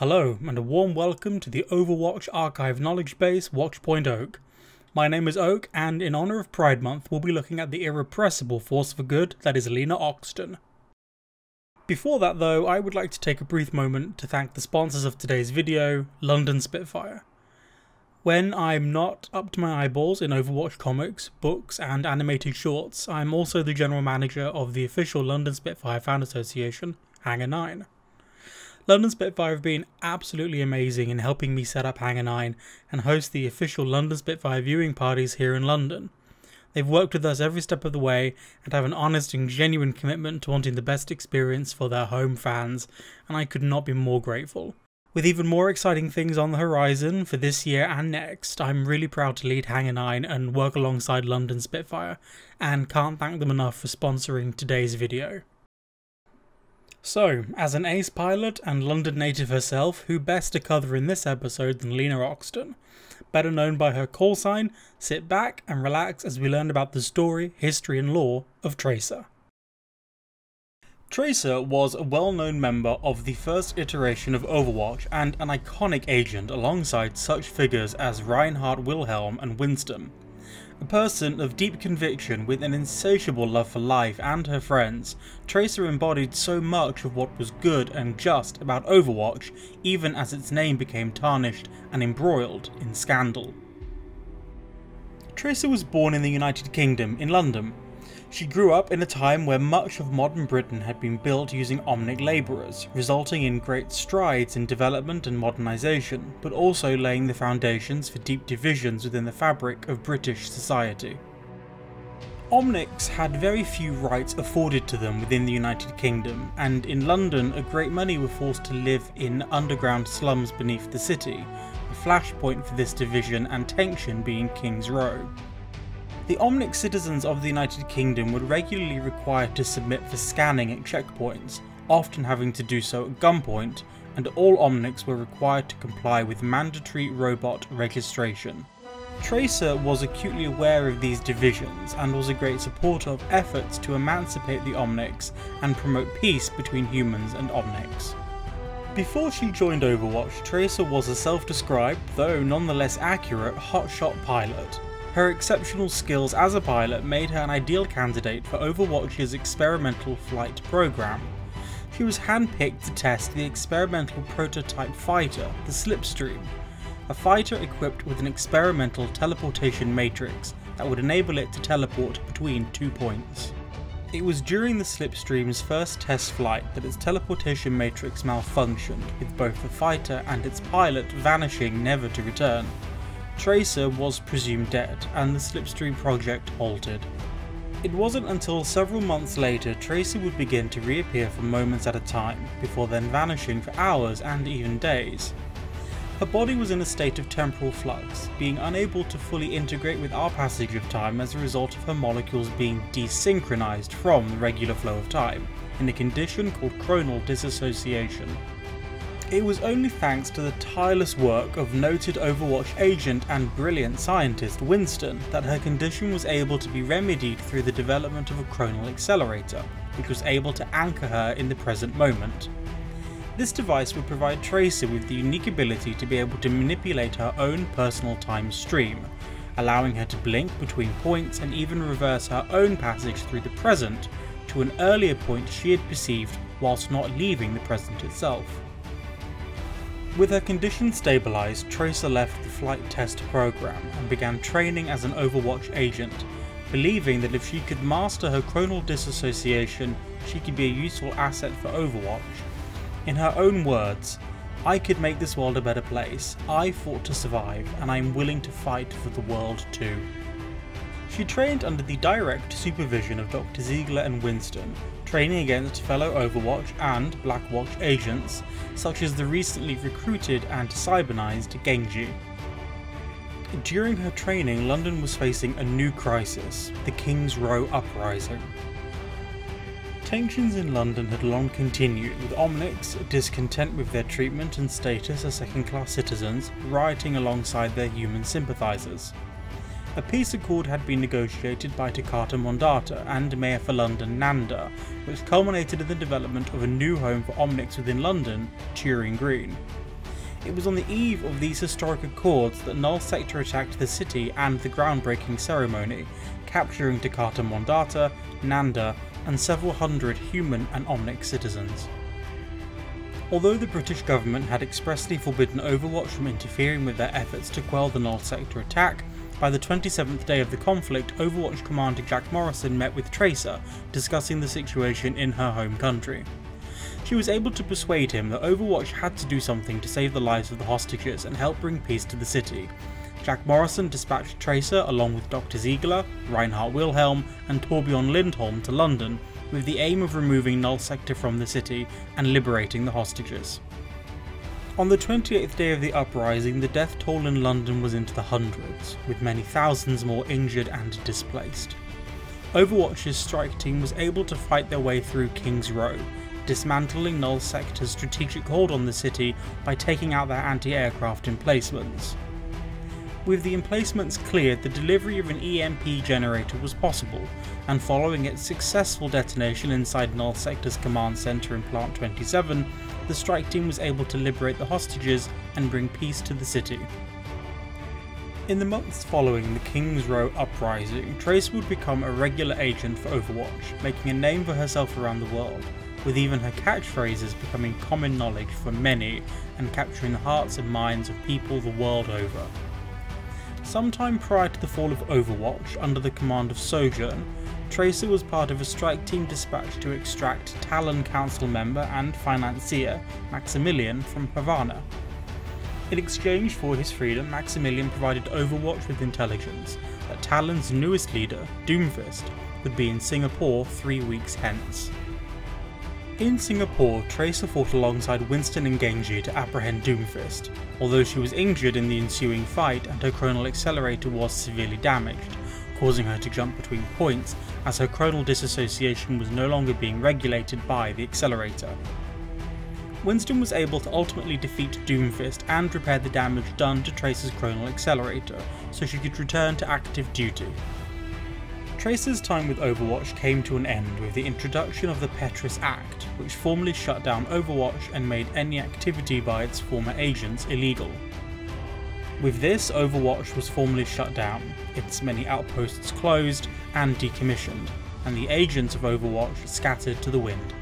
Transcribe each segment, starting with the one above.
Hello, and a warm welcome to the Overwatch archive knowledge base Watchpoint O.A.K. My name is O.A.K, and in honour of Pride Month we'll be looking at the irrepressible force for good that is Lena Oxton. Before that though, I would like to take a brief moment to thank the sponsors of today's video, London Spitfire. When I'm not up to my eyeballs in Overwatch comics, books and animated shorts, I'm also the general manager of the official London Spitfire fan association, Hangar 9. London Spitfire have been absolutely amazing in helping me set up Hangar 9 and host the official London Spitfire viewing parties here in London. They've worked with us every step of the way and have an honest and genuine commitment to wanting the best experience for their home fans, and I could not be more grateful. With even more exciting things on the horizon for this year and next, I'm really proud to lead Hangar 9 and work alongside London Spitfire, and can't thank them enough for sponsoring today's video. So, as an ace pilot and London native herself, who best to cover in this episode than Lena Oxton? Better known by her call sign, sit back and relax as we learn about the story, history and lore of Tracer. Tracer was a well-known member of the first iteration of Overwatch and an iconic agent alongside such figures as Reinhardt, Wilhelm and Winston. A person of deep conviction with an insatiable love for life and her friends, Tracer embodied so much of what was good and just about Overwatch, even as its name became tarnished and embroiled in scandal. Tracer was born in the United Kingdom in London. She grew up in a time where much of modern Britain had been built using Omnic labourers, resulting in great strides in development and modernisation, but also laying the foundations for deep divisions within the fabric of British society. Omnics had very few rights afforded to them within the United Kingdom, and in London a great many were forced to live in underground slums beneath the city, a flashpoint for this division and tension being King's Row. The Omnic citizens of the United Kingdom were regularly required to submit for scanning at checkpoints, often having to do so at gunpoint, and all Omnics were required to comply with mandatory robot registration. Tracer was acutely aware of these divisions and was a great supporter of efforts to emancipate the Omnics and promote peace between humans and Omnics. Before she joined Overwatch, Tracer was a self-described, though nonetheless accurate, hotshot pilot. Her exceptional skills as a pilot made her an ideal candidate for Overwatch's experimental flight program. She was handpicked to test the experimental prototype fighter, the Slipstream, a fighter equipped with an experimental teleportation matrix that would enable it to teleport between 2 points. It was during the Slipstream's first test flight that its teleportation matrix malfunctioned, with both the fighter and its pilot vanishing never to return. Tracer was presumed dead, and the Slipstream project halted. It wasn't until several months later Tracer would begin to reappear for moments at a time, before then vanishing for hours and even days. Her body was in a state of temporal flux, being unable to fully integrate with our passage of time as a result of her molecules being desynchronized from the regular flow of time, in a condition called chronal dissociation. It was only thanks to the tireless work of noted Overwatch agent and brilliant scientist Winston that her condition was able to be remedied through the development of a chronal accelerator, which was able to anchor her in the present moment. This device would provide Tracer with the unique ability to be able to manipulate her own personal time stream, allowing her to blink between points and even reverse her own passage through the present to an earlier point she had perceived whilst not leaving the present itself. With her condition stabilised, Tracer left the flight test program and began training as an Overwatch agent, believing that if she could master her chronal dissociation, she could be a useful asset for Overwatch. In her own words, "I could make this world a better place, I fought to survive, and I am willing to fight for the world too." She trained under the direct supervision of Dr. Ziegler and Winston, training against fellow Overwatch and Blackwatch agents, such as the recently recruited and cybernized Genji. During her training, London was facing a new crisis, the King's Row Uprising. Tensions in London had long continued, with Omnics, discontent with their treatment and status as second-class citizens, rioting alongside their human sympathisers. A peace accord had been negotiated by Takata Mondata and Mayor for London Nanda, which culminated in the development of a new home for Omnics within London, Turing Green. It was on the eve of these historic accords that Null Sector attacked the city and the groundbreaking ceremony, capturing Takata Mondata, Nanda, and several hundred human and Omnic citizens. Although the British government had expressly forbidden Overwatch from interfering with their efforts to quell the Null Sector attack, by the 27th day of the conflict, Overwatch Commander Jack Morrison met with Tracer, discussing the situation in her home country. She was able to persuade him that Overwatch had to do something to save the lives of the hostages and help bring peace to the city. Jack Morrison dispatched Tracer along with Dr. Ziegler, Reinhard Wilhelm, and Torbjorn Lindholm to London, with the aim of removing Null Sector from the city and liberating the hostages. On the 28th day of the uprising, the death toll in London was into the hundreds, with many thousands more injured and displaced. Overwatch's strike team was able to fight their way through King's Row, dismantling Null Sector's strategic hold on the city by taking out their anti-aircraft emplacements. With the emplacements cleared, the delivery of an EMP generator was possible, and following its successful detonation inside Null Sector's command centre in Plant 27, the strike team was able to liberate the hostages and bring peace to the city. In the months following the King's Row uprising, Tracer would become a regular agent for Overwatch, making a name for herself around the world, with even her catchphrases becoming common knowledge for many and capturing the hearts and minds of people the world over. Sometime prior to the fall of Overwatch, under the command of Sojourn, Tracer was part of a strike team dispatched to extract Talon Council member and financier Maximilian from Havana. In exchange for his freedom, Maximilian provided Overwatch with intelligence that Talon's newest leader, Doomfist, would be in Singapore 3 weeks hence. In Singapore, Tracer fought alongside Winston and Genji to apprehend Doomfist, although she was injured in the ensuing fight and her chronal accelerator was severely damaged, causing her to jump between points as her chronal disassociation was no longer being regulated by the accelerator. Winston was able to ultimately defeat Doomfist and repair the damage done to Tracer's chronal accelerator, so she could return to active duty. Tracer's time with Overwatch came to an end with the introduction of the Petrus Act, which formally shut down Overwatch and made any activity by its former agents illegal. With this, Overwatch was formally shut down, its many outposts closed and decommissioned, and the agents of Overwatch scattered to the wind.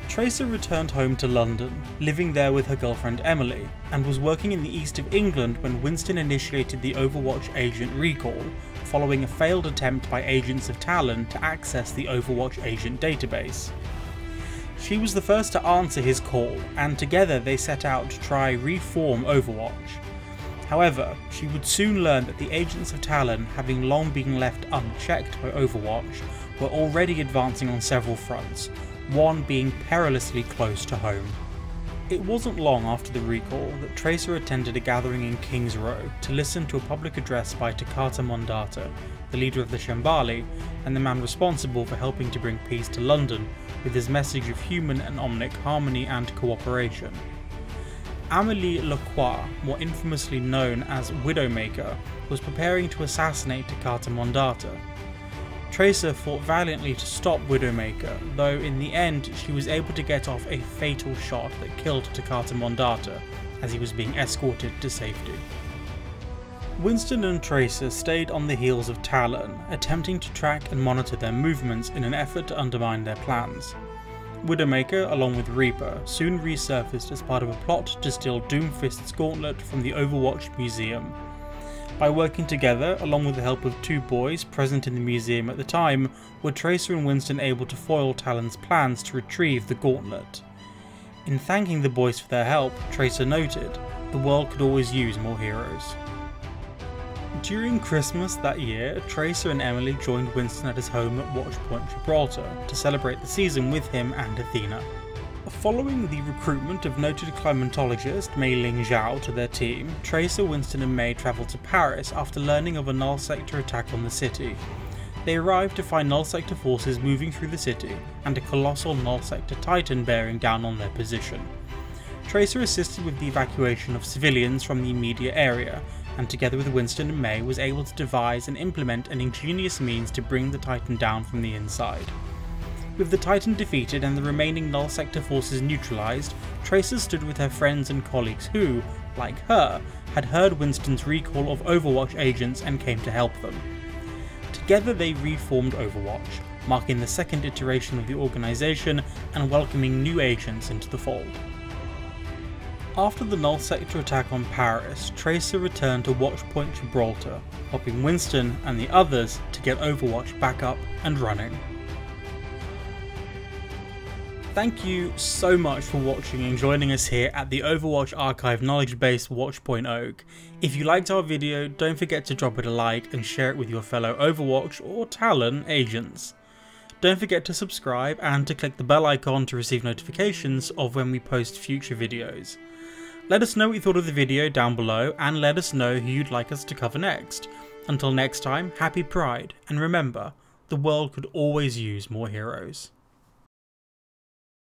Tracer returned home to London, living there with her girlfriend Emily, and was working in the east of England when Winston initiated the Overwatch agent recall, following a failed attempt by agents of Talon to access the Overwatch agent database. She was the first to answer his call, and together they set out to try reform Overwatch. However, she would soon learn that the agents of Talon, having long been left unchecked by Overwatch, were already advancing on several fronts, one being perilously close to home. It wasn't long after the recall that Tracer attended a gathering in King's Row to listen to a public address by Takata Mondata, the leader of the Shambali, and the man responsible for helping to bring peace to London with his message of human and Omnic harmony and cooperation. Amélie Lacroix, more infamously known as Widowmaker, was preparing to assassinate Takata Mondata. Tracer fought valiantly to stop Widowmaker, though in the end she was able to get off a fatal shot that killed Takata Mondata as he was being escorted to safety. Winston and Tracer stayed on the heels of Talon, attempting to track and monitor their movements in an effort to undermine their plans. Widowmaker, along with Reaper, soon resurfaced as part of a plot to steal Doomfist's gauntlet from the Overwatch Museum. By working together, along with the help of two boys present in the museum at the time, were Tracer and Winston able to foil Talon's plans to retrieve the gauntlet. In thanking the boys for their help, Tracer noted, "The world could always use more heroes." During Christmas that year, Tracer and Emily joined Winston at his home at Watchpoint, Gibraltar, to celebrate the season with him and Athena. Following the recruitment of noted climatologist Mei Ling Zhao to their team, Tracer, Winston and Mei travelled to Paris after learning of a Null Sector attack on the city. They arrived to find Null Sector forces moving through the city, and a colossal Null Sector Titan bearing down on their position. Tracer assisted with the evacuation of civilians from the immediate area, and together with Winston and Mei was able to devise and implement an ingenious means to bring the Titan down from the inside. With the Titan defeated and the remaining Null Sector forces neutralised, Tracer stood with her friends and colleagues who, like her, had heard Winston's recall of Overwatch agents and came to help them. Together they reformed Overwatch, marking the second iteration of the organisation and welcoming new agents into the fold. After the Null Sector attack on Paris, Tracer returned to Watchpoint Gibraltar, helping Winston and the others to get Overwatch back up and running. Thank you so much for watching and joining us here at the Overwatch Archive knowledge base Watchpoint O.A.K. If you liked our video, don't forget to drop it a like and share it with your fellow Overwatch or Talon agents. Don't forget to subscribe and to click the bell icon to receive notifications of when we post future videos. Let us know what you thought of the video down below and let us know who you'd like us to cover next. Until next time, happy Pride, and remember, the world could always use more heroes.